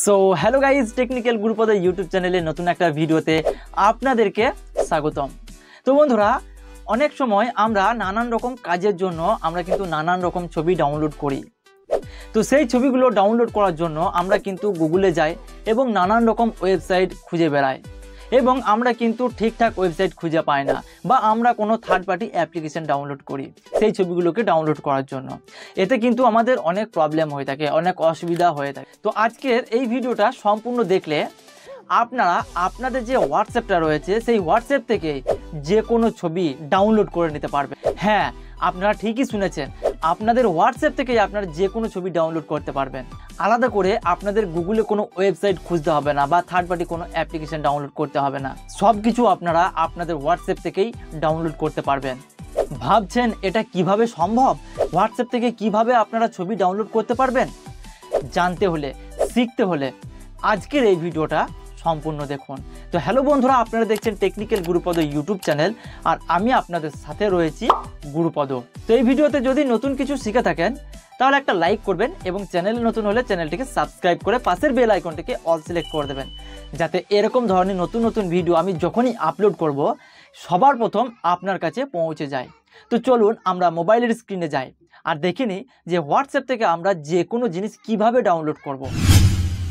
So hello guys, technical গুরুপদের YouTube চ্যানেলে নতুন একটা ভিডিওতে আপনাদেরকে স্বাগতম। তো বন্ধুরা, অনেক সময় আমরা নানান রকম কাজের জন্য আমরা কিন্তু নানান রকম ছবি ডাউনলোড করি। তো সেই ছবিগুলো ডাউনলোড করার জন্য আমরা কিন্তু গুগলে যাই এবং নানান রকম ওয়েবসাইট খুঁজে বেড়াই, এবং আমরা কিন্তু ঠিকঠাক ওয়েবসাইট খুঁজে পাই না, বা আমরা কোনো থার্ড পার্টি অ্যাপ্লিকেশন ডাউনলোড করি সেই ছবিগুলোকে ডাউনলোড করার জন্য। এতে কিন্তু আমাদের অনেক প্রবলেম হয়ে থাকে, অনেক অসুবিধা হয়ে থাকে। তো আজকের এই ভিডিওটা সম্পূর্ণ দেখলে আপনারা আপনাদের যে হোয়াটসঅ্যাপটা রয়েছে সেই হোয়াটসঅ্যাপ থেকে যে কোনো ছবি ডাউনলোড করে নিতে পারবেন। হ্যাঁ, আপনারা ঠিকই শুনেছেন, আপনাদের হোয়াটসঅ্যাপ থেকেই আপনারা যে কোনো ছবি ডাউনলোড করতে পারবেন। আলাদা করে আপনাদের গুগলে কোনো ওয়েবসাইট খুঁজতে হবে না, বা থার্ড পার্টি কোনো অ্যাপ্লিকেশন ডাউনলোড করতে হবে না। সব কিছু আপনারা আপনাদের হোয়াটসঅ্যাপ থেকেই ডাউনলোড করতে পারবেন। ভাবছেন এটা কিভাবে সম্ভব? হোয়াটসঅ্যাপ থেকে কিভাবে আপনারা ছবি ডাউনলোড করতে পারবেন? জানতে হলে, শিখতে হলে আজকের এই ভিডিওটা সম্পূর্ণ দেখুন। তো হ্যালো বন্ধুরা, আপনারা দেখছেন টেকনিক্যাল গুরুপদ ইউটিউব চ্যানেল, আর আমি আপনাদের সাথে রয়েছি গুরুপদ। তো এই ভিডিওতে যদি নতুন কিছু শিখে থাকেন তাহলে একটা লাইক করবেন, এবং চ্যানেলে নতুন হলে চ্যানেলটিকে সাবস্ক্রাইব করে পাশের বেল আইকনটিকে অল সিলেক্ট করে দেবেন, যাতে এরকম ধরনের নতুন নতুন ভিডিও আমি যখনই আপলোড করব সবার প্রথম আপনার কাছে পৌঁছে যায়। তো চলুন আমরা মোবাইলের স্ক্রিনে যাই আর দেখে নিই যে হোয়াটসঅ্যাপ থেকে আমরা যে কোনো জিনিস কিভাবে ডাউনলোড করব।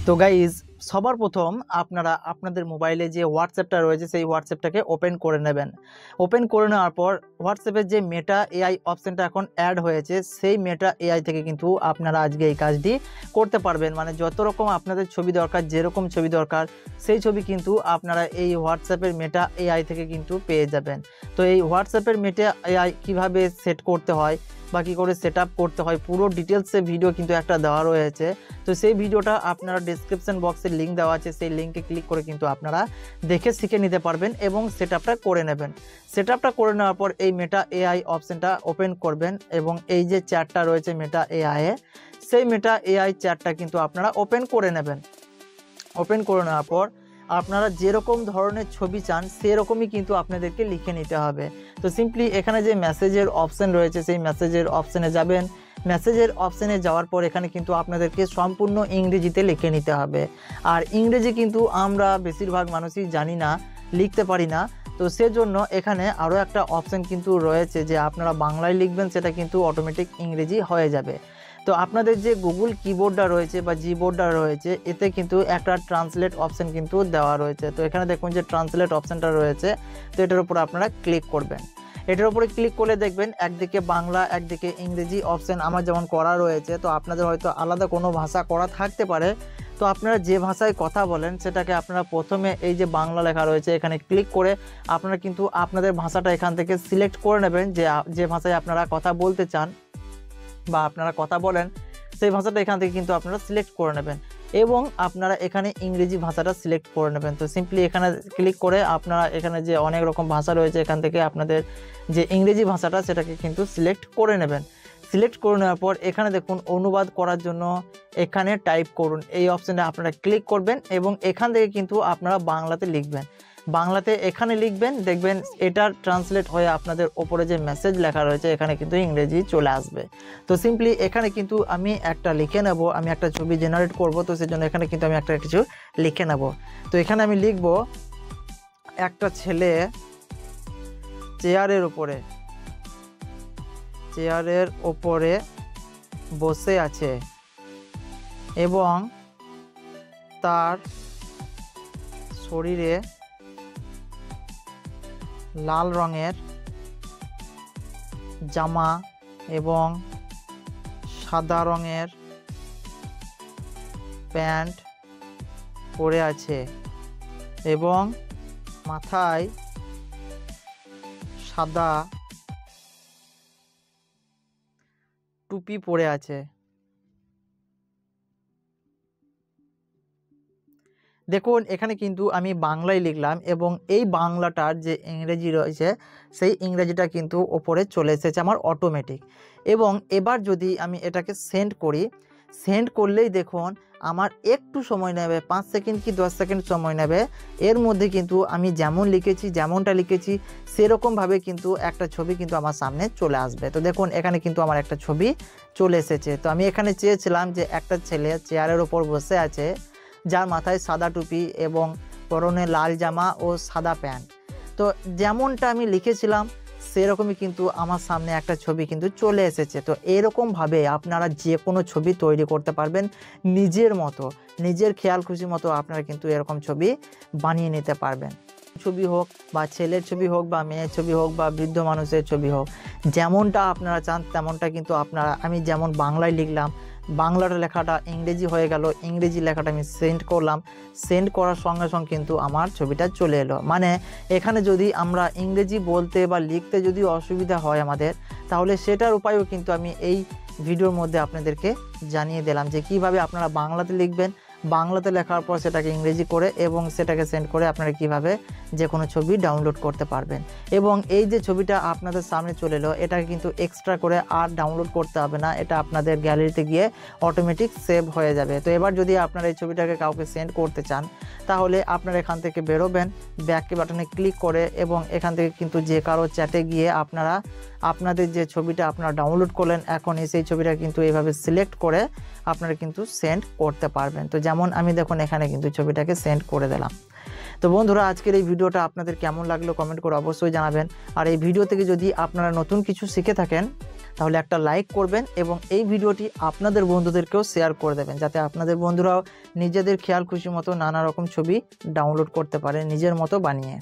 তো গাইজ, সবার প্রথম আপনারা আপনাদের মোবাইলে যে হোয়াটসঅ্যাপটা রয়েছে সেই হোয়াটসঅ্যাপটাকে ওপেন করে নেবেন। ওপেন করে নেওয়ার পর হোয়াটসঅ্যাপের যে মেটা এআই অপশানটা এখন অ্যাড হয়েছে, সেই মেটা এআই থেকে কিন্তু আপনারা আজকে এই কাজটি করতে পারবেন। মানে যত রকম আপনাদের ছবি দরকার, যেরকম ছবি দরকার সেই ছবি কিন্তু আপনারা এই হোয়াটসঅ্যাপের মেটা এআই থেকে কিন্তু পেয়ে যাবেন। তো এই হোয়াটসঅ্যাপের মেটা এআই কীভাবে সেট করতে হয় বা কী করে সেট আপ করতে হয় পুরো ডিটেলসে ভিডিও কিন্তু একটা দেওয়া রয়েছে। তো সেই ভিডিওটা আপনারা ডিসক্রিপশন বক্সে লিঙ্ক দেওয়া আছে, সেই লিঙ্কে ক্লিক করে কিন্তু আপনারা দেখে শিখে নিতে পারবেন এবং সেট আপটা করে নেবেন। সেট আপটা করে নেওয়ার পর এই মেটা এআই অপশানটা ওপেন করবেন, এবং এই যে চ্যাটটা রয়েছে মেটা এআইয়ে, সেই মেটা এআই চ্যাটটা কিন্তু আপনারা ওপেন করে নেবেন। ওপেন করে নেওয়ার পর আপনারা যেরকম ধরনের ছবি চান সেরকমই কিন্তু আপনাদেরকে লিখে নিতে হবে। তো সিম্পলি এখানে যে মেসেজের অপশান রয়েছে সেই মেসেজের অপশানে যাবেন। মেসেজের অপশানে যাওয়ার পর এখানে কিন্তু আপনাদেরকে সম্পূর্ণ ইংরেজিতে লিখে নিতে হবে। আর ইংরেজি কিন্তু আমরা বেশিরভাগ মানুষই জানি না, লিখতে পারি না। তো সেজন্য এখানে আরও একটা অপশান কিন্তু রয়েছে যে আপনারা বাংলায় লিখবেন, সেটা কিন্তু অটোমেটিক ইংরেজি হয়ে যাবে। তো আপনাদের যে গুগল কিবোর্ডটা রয়েছে বা জিবোর্ডটা রয়েছে, এতে কিন্তু একটা ট্রান্সলেট অপশান কিন্তু দেওয়া রয়েছে। তো এখানে দেখুন যে ট্রান্সলেট অপশানটা রয়েছে, তো এটার উপর আপনারা ক্লিক করবেন। এটার উপরে ক্লিক করলে দেখবেন একদিকে বাংলা একদিকে ইংরেজি অপশান আমার যেমন করা রয়েছে। তো আপনাদের হয়তো আলাদা কোনো ভাষা করা থাকতে পারে, তো আপনারা যে ভাষায় কথা বলেন সেটাকে আপনারা প্রথমে এই যে বাংলা লেখা রয়েছে এখানে ক্লিক করে আপনারা কিন্তু আপনাদের ভাষাটা এখান থেকে সিলেক্ট করে নেবেন, যে ভাষায় আপনারা কথা বলতে চান বা আপনারা কথা বলেন সেই ভাষাটা এখান থেকে কিন্তু আপনারা সিলেক্ট করে নেবেন, এবং আপনারা এখানে ইংরেজি ভাষাটা সিলেক্ট করে নেবেন। তো সিম্পলি এখানে ক্লিক করে আপনারা এখানে যে অনেক রকম ভাষা রয়েছে এখান থেকে আপনাদের যে ইংরেজি ভাষাটা সেটাকে কিন্তু সিলেক্ট করে নেবেন। সিলেক্ট করে নেওয়ার পর এখানে দেখুন অনুবাদ করার জন্য এখানে টাইপ করুন, এই অপশানে আপনারা ক্লিক করবেন, এবং এখান থেকে কিন্তু আপনারা বাংলাতে লিখবেন। বাংলাতে এখানে লিখবেন, দেখবেন এটা ট্রান্সলেট হয়ে আপনাদের ওপরে যে মেসেজ লেখা রয়েছে এখানে কিন্তু ইংরেজি চলে আসবে। তো সিম্পলি এখানে কিন্তু আমি একটা লিখে নেব, আমি একটা ছবি জেনারেট করব, তো সেজন্য এখানে কিন্তু আমি একটা কিছু লিখে নেব। তো এখানে আমি লিখব একটা ছেলে চেয়ারের ওপরে বসে আছে এবং তার শরীরে লাল রঙের জামা এবং সাদা রঙের প্যান্ট পরে আছে, এবং মাথায় সাদা টুপি পরে আছে। দেখুন এখানে কিন্তু আমি বাংলায় লিখলাম, এবং এই বাংলাটার যে ইংরেজি রয়েছে সেই ইংরেজিটা কিন্তু ওপরে চলে এসেছে আমার অটোমেটিক। এবং এবার যদি আমি এটাকে সেন্ড করি, সেন্ড করলেই দেখুন আমার একটু সময় নেবে, 5 সেকেন্ড কি 10 সেকেন্ড সময় নেবে। এর মধ্যে কিন্তু আমি যেমনটা লিখেছি সেরকমভাবে কিন্তু একটা ছবি কিন্তু আমার সামনে চলে আসবে। তো দেখুন এখানে কিন্তু আমার একটা ছবি চলে এসেছে। তো আমি এখানে চেয়েছিলাম যে একটা ছেলে চেয়ারের ওপর বসে আছে, যার মাথায় সাদা টুপি এবং পরনে লাল জামা ও সাদা প্যান্ট। তো যেমনটা আমি লিখেছিলাম সেরকমই কিন্তু আমার সামনে একটা ছবি কিন্তু চলে এসেছে। তো এরকমভাবে আপনারা যে কোনো ছবি তৈরি করতে পারবেন নিজের মতো, নিজের খেয়াল খুশি মতো আপনারা কিন্তু এরকম ছবি বানিয়ে নিতে পারবেন। ছবি হোক বা ছেলের ছবি হোক বা মেয়ের ছবি হোক বা বৃদ্ধ মানুষের ছবি হোক, যেমনটা আপনারা চান তেমনটা কিন্তু আপনারা, আমি যেমন বাংলায় লিখলাম, বাংলার লেখাটা ইংরেজি হয়ে গেল, ইংরেজি লেখাটা আমি সেন্ড করলাম, সেন্ড করার সঙ্গে সঙ্গে কিন্তু আমার ছবিটা চলে এলো। মানে এখানে যদি আমরা ইংরেজি বলতে বা লিখতে যদি অসুবিধা হয় আমাদের, তাহলে সেটার উপায়ও কিন্তু আমি এই ভিডিওর মধ্যে আপনাদেরকে জানিয়ে দিলাম যে কিভাবে আপনারা বাংলাতে লিখবেন, বাংলাতে লেখার পর সেটাকে ইংরেজি করে এবং সেটাকে সেন্ড করে আপনারা কিভাবে যে কোনো ছবি ডাউনলোড করতে পারবেন। এবং এই যে ছবিটা আপনাদের সামনে চলে এলো, এটাকে কিন্তু এক্সট্রা করে আর ডাউনলোড করতে হবে না, এটা আপনাদের গ্যালারিতে গিয়ে অটোমেটিক সেভ হয়ে যাবে। তো এবার যদি আপনারা এই ছবিটাকে কাউকে সেন্ড করতে চান, তাহলে আপনারা এখান থেকে বেরোবেন, ব্যাক বাটনে ক্লিক করে, এবং এখান থেকে কিন্তু যে কারো চ্যাটে গিয়ে আপনারা আপনাদের যে ছবিটা আপনারা ডাউনলোড করলেন এখন সেই ছবিটা কিন্তু এইভাবে সিলেক্ট করে আপনারা কিন্তু সেন্ড করতে পারবেন। তো যেমন আমি দেখুন এখানে কিন্তু ছবিটাকে সেন্ড করে দিলাম। তো বন্ধুরা, আজকের এই ভিডিওটা আপনাদের কেমন লাগলো কমেন্ট করে অবশ্যই জানাবেন। আর এই ভিডিও থেকে যদি আপনারা নতুন কিছু শিখে থাকেন তাহলে একটা লাইক করবেন এবং এই ভিডিওটি আপনাদের বন্ধুদেরকেও শেয়ার করে দেবেন, যাতে আপনাদের বন্ধুরাও নিজেদের খেয়াল খুশি মতো নানা রকম ছবি ডাউনলোড করতে পারে নিজের মতো বানিয়ে।